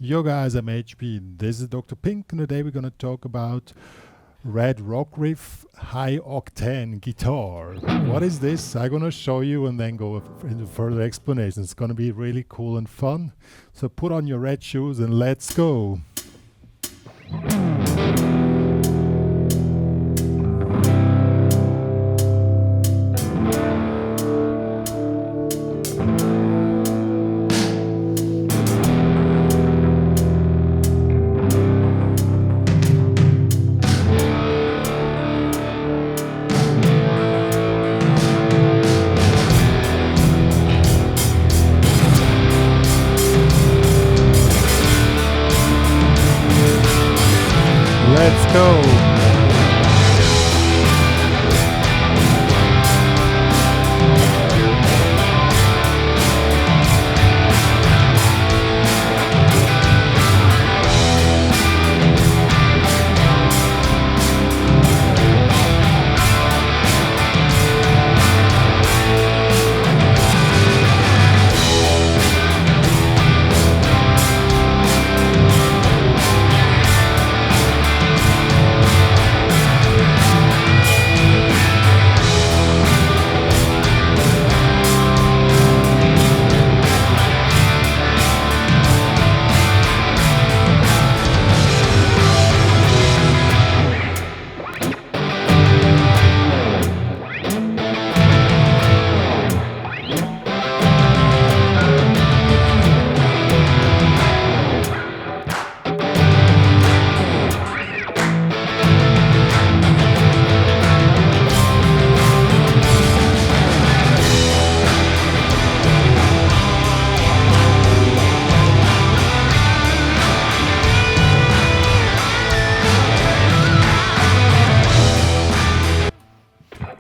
Yo guys, I'm HP. This is Dr. Pink, and today we're going to talk about red Rock Riff high-octane guitar. What is this? I'm going to show you and then go into further explanation. It's going to be really cool and fun. So put on your red shoes and let's go. Let's go.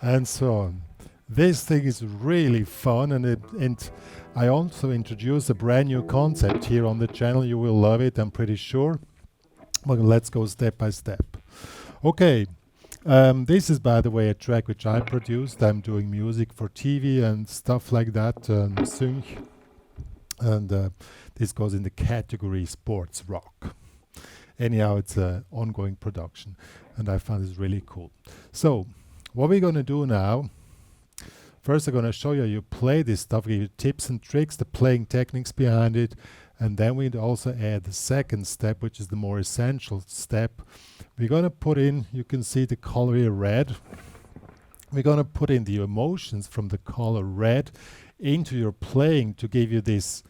And so on. This thing is really fun, and I also introduced a brand new concept here on the channel. You will love it, I'm pretty sure. Well, let's go step by step. Okay, this is, by the way, a track which I produced. I'm doing music for TV and stuff like that, and sync. And this goes in the category sports rock. Anyhow, it's an ongoing production, and I found this really cool. So, what we're going to do now, first I'm going to show you how you play this stuff, give you tips and tricks, the playing techniques behind it, and then we'd also add the second step, which is the more essential step. We're going to put in, you can see the color here, red. We're going to put in the emotions from the color red into your playing to give you this,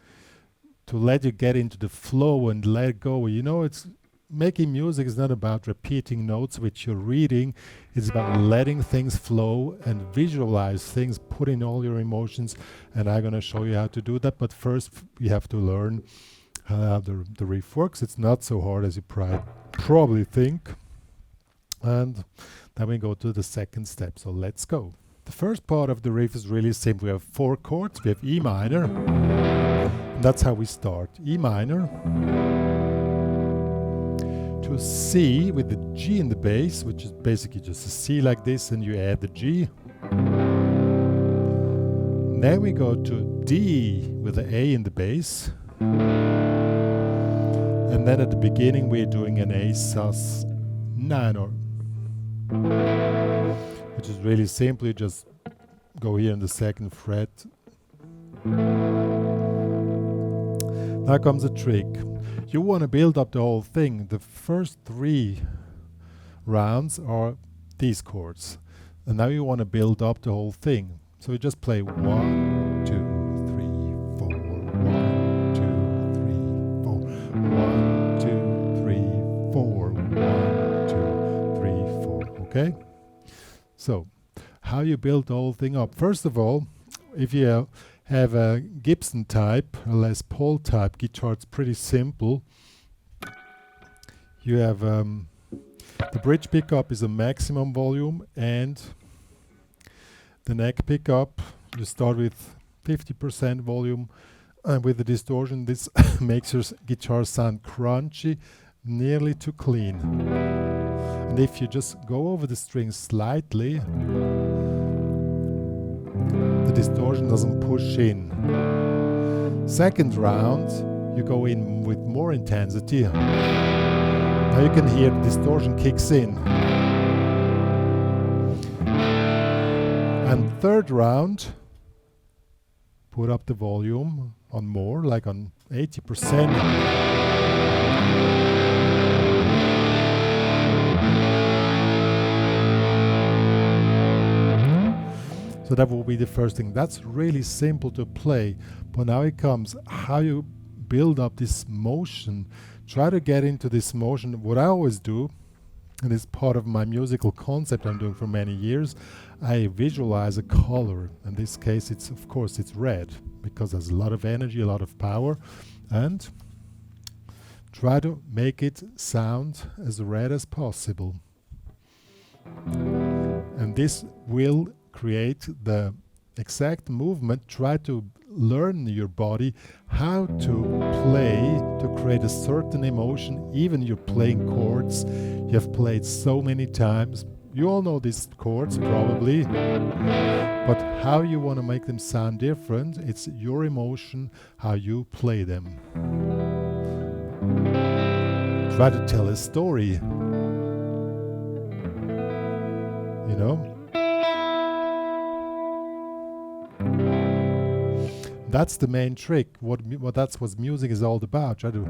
to let you get into the flow and let go. You know, it's making music is not about repeating notes which you're reading. It's about letting things flow and visualize things, put in all your emotions, and I'm going to show you how to do that. But first you have to learn how the riff works. It's not so hard as you probably think. And then we go to the second step. So let's go. The first part of the riff is really simple. We have 4 chords. We have E minor, and that's how we start. E minor to C with the G in the bass, which is basically just a C like this, and you add the G. Then we go to D with the A in the bass. And then at the beginning we're doing an A sus minor, which is really simple. You just go here in the 2nd fret. Now comes a trick. You want to build up the whole thing. The first 3 rounds are these chords. And now you want to build up the whole thing. So you just play 1, 2, 3, 4, 1, 2, 3, 4, 1, 2, 3, 4, 1, 2, 3, 4. Okay? So, how you build the whole thing up. First of all, if you have a Gibson type, a Les Paul type guitar, it's pretty simple. You have the bridge pickup is a maximum volume, and the neck pickup, you start with 50% volume, and with the distortion this makes your guitar sound crunchy, nearly too clean. And if you just go over the strings slightly, the distortion doesn't push in. Second round, you go in with more intensity. Now you can hear the distortion kicks in. And third round, put up the volume on more, like on 80%. So that will be the first thing. That's really simple to play, but now it comes how you build up this motion. Try to get into this motion. What I always do, and it's part of my musical concept I'm doing for many years, I visualize a color. In this case, it's of course it's red, because there's a lot of energy, a lot of power, and try to make it sound as red as possible. And this will create the exact movement. Try to learn your body how to play to create a certain emotion. Even you're playing chords you have played so many times. You all know these chords probably, but how you want to make them sound different, it's your emotion, how you play them. Try to tell a story, you know. That's the main trick. That's what music is all about. Try to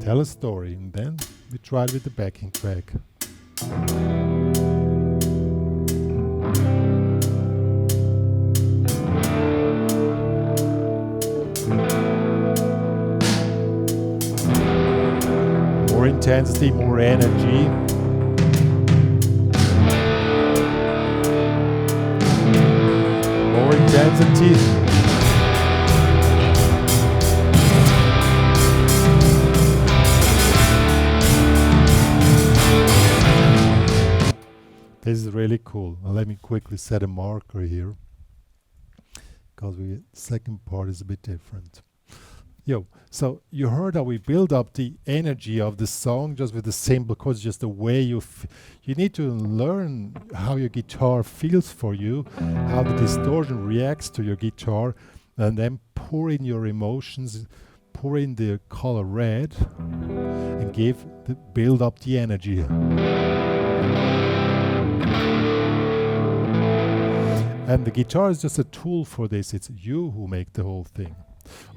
tell a story, and then we try it with the backing track. More intensity, more energy. More intensity. This is really cool. Well, let me quickly set a marker here, because the second part is a bit different. So you heard how we build up the energy of the song just with the simple chords, just the way you need to learn how your guitar feels for you, how the distortion reacts to your guitar, and then pour in your emotions, pour in the color red, and build up the energy. And the guitar is just a tool for this. It's you who make the whole thing.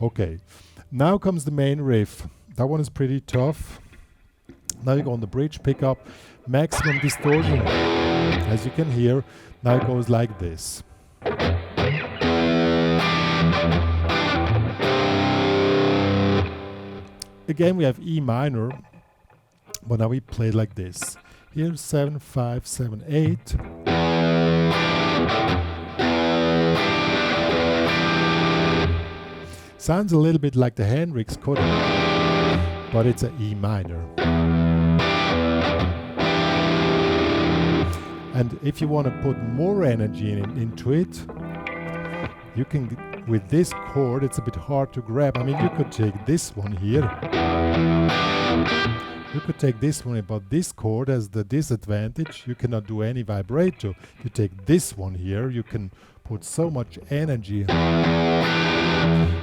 Okay. Now comes the main riff. That one is pretty tough. Now you go on the bridge pickup, maximum distortion. As you can hear, now it goes like this. Again, we have E minor, but now we play like this. Here, 7, 5, 7, 8. Sounds a little bit like the Hendrix coda, but it's an E minor. And if you want to put more energy into it, you can, with this chord, it's a bit hard to grab. I mean, you could take this one here. You could take this one, but this chord has the disadvantage. You cannot do any vibrato. You take this one here, you can put so much energy.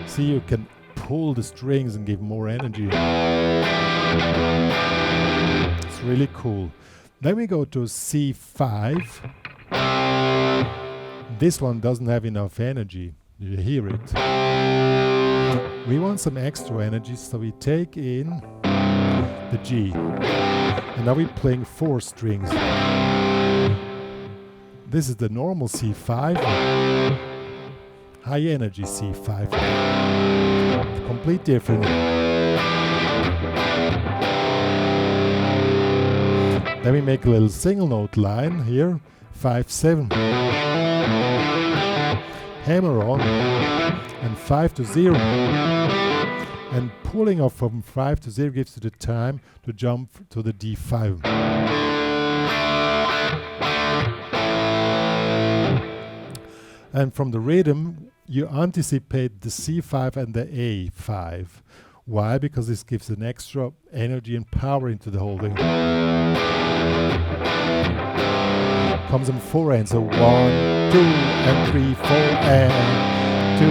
See, you can pull the strings and give more energy. It's really cool. Then we go to C5. This one doesn't have enough energy. You hear it. We want some extra energy, so we take in the G. And now we're playing 4 strings. This is the normal C5. High energy C5. Complete different. Then we make a little single note line here. 5, 7. Hammer on. And 5 to 0. And pulling off from 5 to 0 gives you the time to jump to the D5. And from the rhythm, you anticipate the C5 and the A5. Why? Because this gives an extra energy and power into the whole thing. Comes on 4 ends, so 1, 2 and 3, 4 and 2.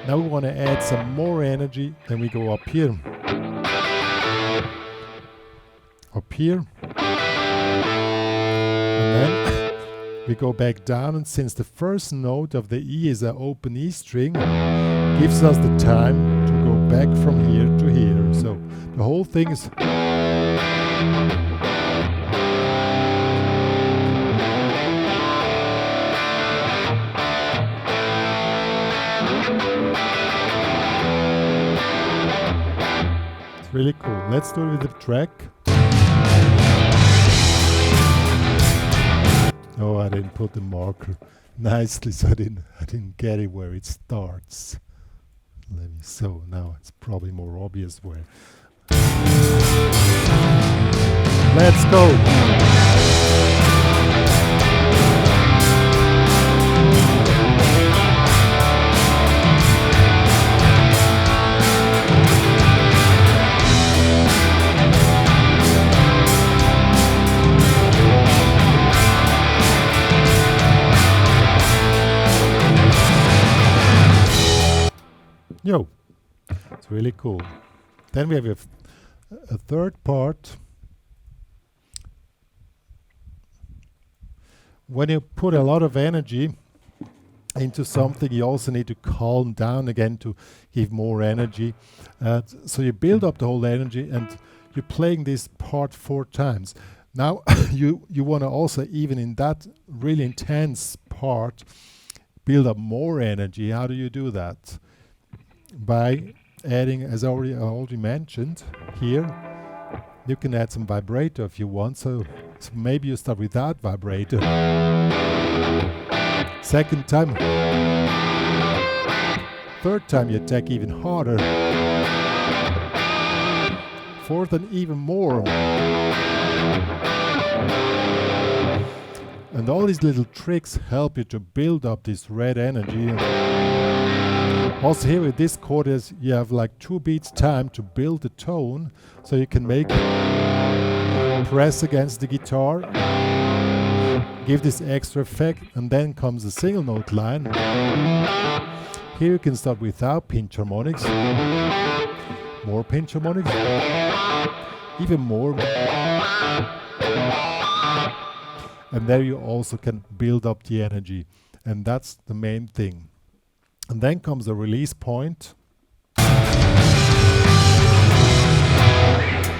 Now we want to add some more energy, then we go up here. Up here. And then we go back down, and since the first note of the E is an open E string, gives us the time to go back from here to here. So the whole thing is it's really cool. Let's do it with the track. Oh, I didn't put the marker nicely, so I didn't get it where it starts. So now it's probably more obvious where. Let's go. Yo, it's really cool. Then we have a third part. When you put a lot of energy into something, you also need to calm down again to give more energy. So you build up the whole energy, and you're playing this part 4 times. Now you want to also, even in that really intense part, build up more energy. How do you do that? By adding, as I already mentioned here, you can add some vibrato if you want. So maybe you start with that vibrato. Second time. Third time you attack even harder. Fourth and even more. And all these little tricks help you to build up this red energy. Also here with this chord is you have like 2 beats time to build the tone, so you can make press against the guitar, give this extra effect, and then comes the single note line. Here you can start without pinch harmonics, more pinch harmonics, even more, and there you also can build up the energy, and that's the main thing. And then comes the release point.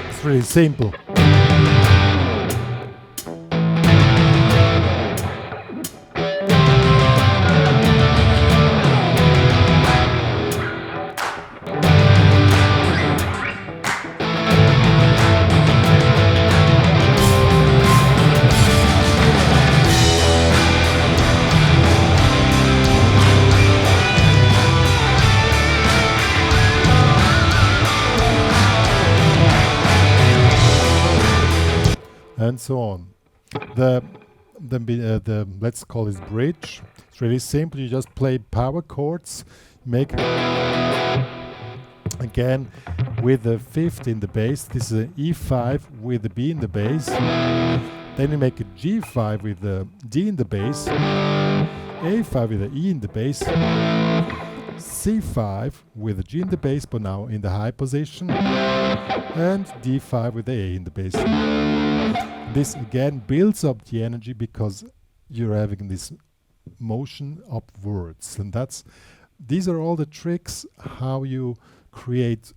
It's really simple. And so on. The let's call this bridge. It's really simple. You just play power chords, make again with the 5th in the bass. This is an E5 with the B in the bass. Then you make a G5 with the D in the bass, A5 with the E in the bass, C5 with the G in the bass, but now in the high position, and D5 with the A in the bass. This again builds up the energy because you're having this motion upwards, and these are all the tricks how you create.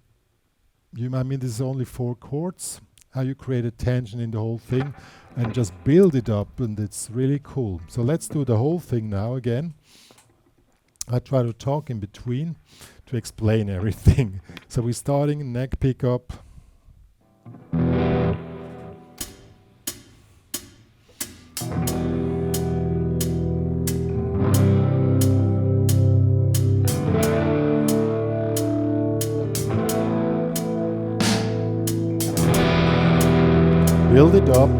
I mean, this is only 4 chords. How you create a tension in the whole thing and just build it up, and it's really cool. So let's do the whole thing now again. I try to talk in between to explain everything. So we're starting neck pickup. Build it up.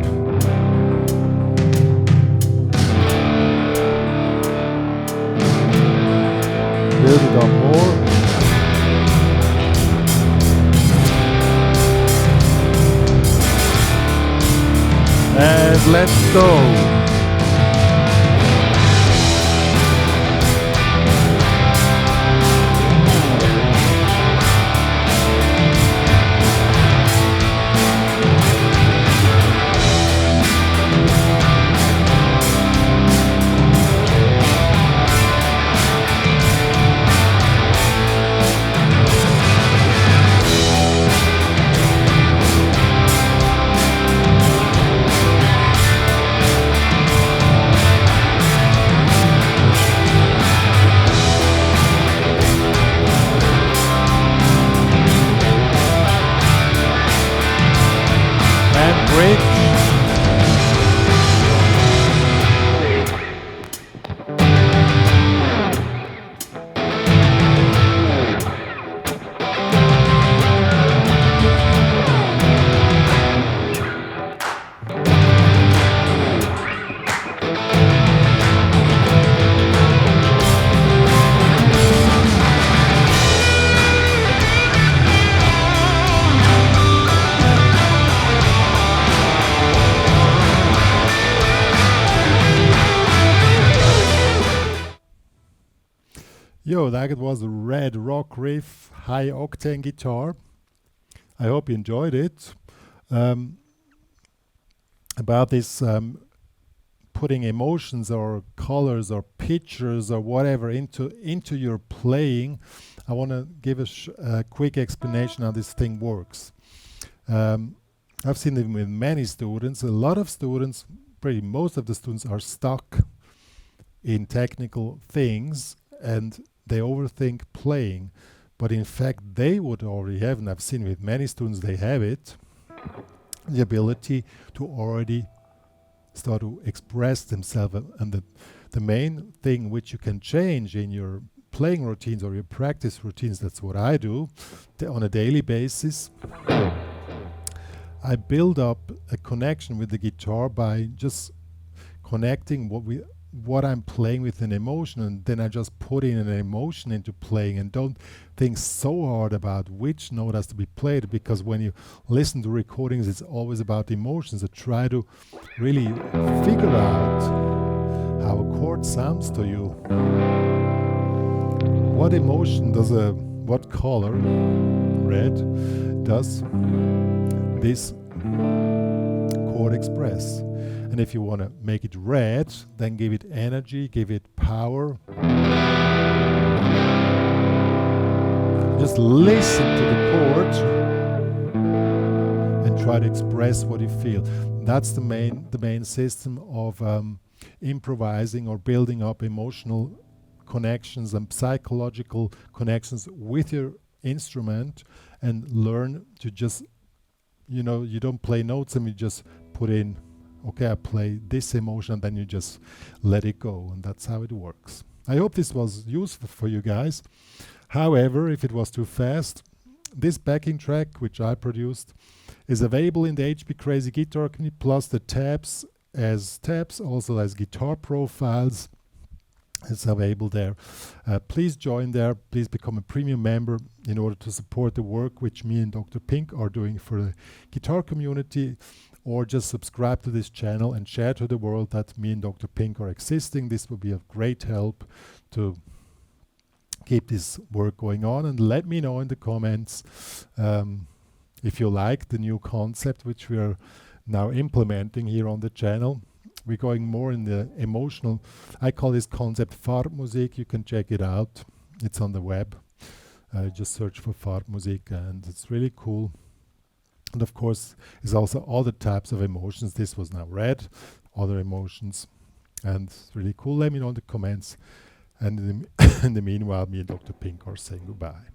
Build it up more. let's go. Yo, that was a red Rock Riff high-octane guitar. I hope you enjoyed it. About this putting emotions or colors or pictures or whatever into your playing, I want to give a quick explanation how this thing works. I've seen it with many students. A lot of students, pretty most of the students, are stuck in technical things and they overthink playing, but in fact they would already have, and I've seen with many students they have it, the ability to already start to express themselves. And the main thing which you can change in your playing routines or your practice routines, that's what I do on a daily basis. I build up a connection with the guitar by just connecting what I'm playing with an emotion, and then I just put in an emotion into playing and don't think so hard about which note has to be played, because when you listen to recordings it's always about emotions. So try to really figure out how a chord sounds to you. What emotion does what color, red, does this chord express? And if you want to make it red, then give it energy, give it power. Just listen to the chord and try to express what you feel. That's the main system of improvising or building up emotional connections and psychological connections with your instrument, and learn to just, you don't play notes and you just put in, okay, I play this emotion, and then you just let it go, and that's how it works. I hope this was useful for you guys. However, if it was too fast, this backing track, which I produced, is available in the HPCrazy Guitar Community, plus the tabs, also as guitar profiles. It's available there. Please join there. Please become a premium member in order to support the work which me and Dr. Pink are doing for the guitar community, or just subscribe to this channel and share to the world that me and Dr. Pink are existing. This will be of great help to keep this work going on. And let me know in the comments if you like the new concept which we are now implementing here on the channel. We're going more in the emotional. I call this concept Farbmusik. You can check it out. It's on the web. Just search for Farbmusik, and it's really cool. And of course, it's also other types of emotions. This was now red, other emotions, and it's really cool. Let me know in the comments. And in the meanwhile, me and Dr. Pink are saying goodbye.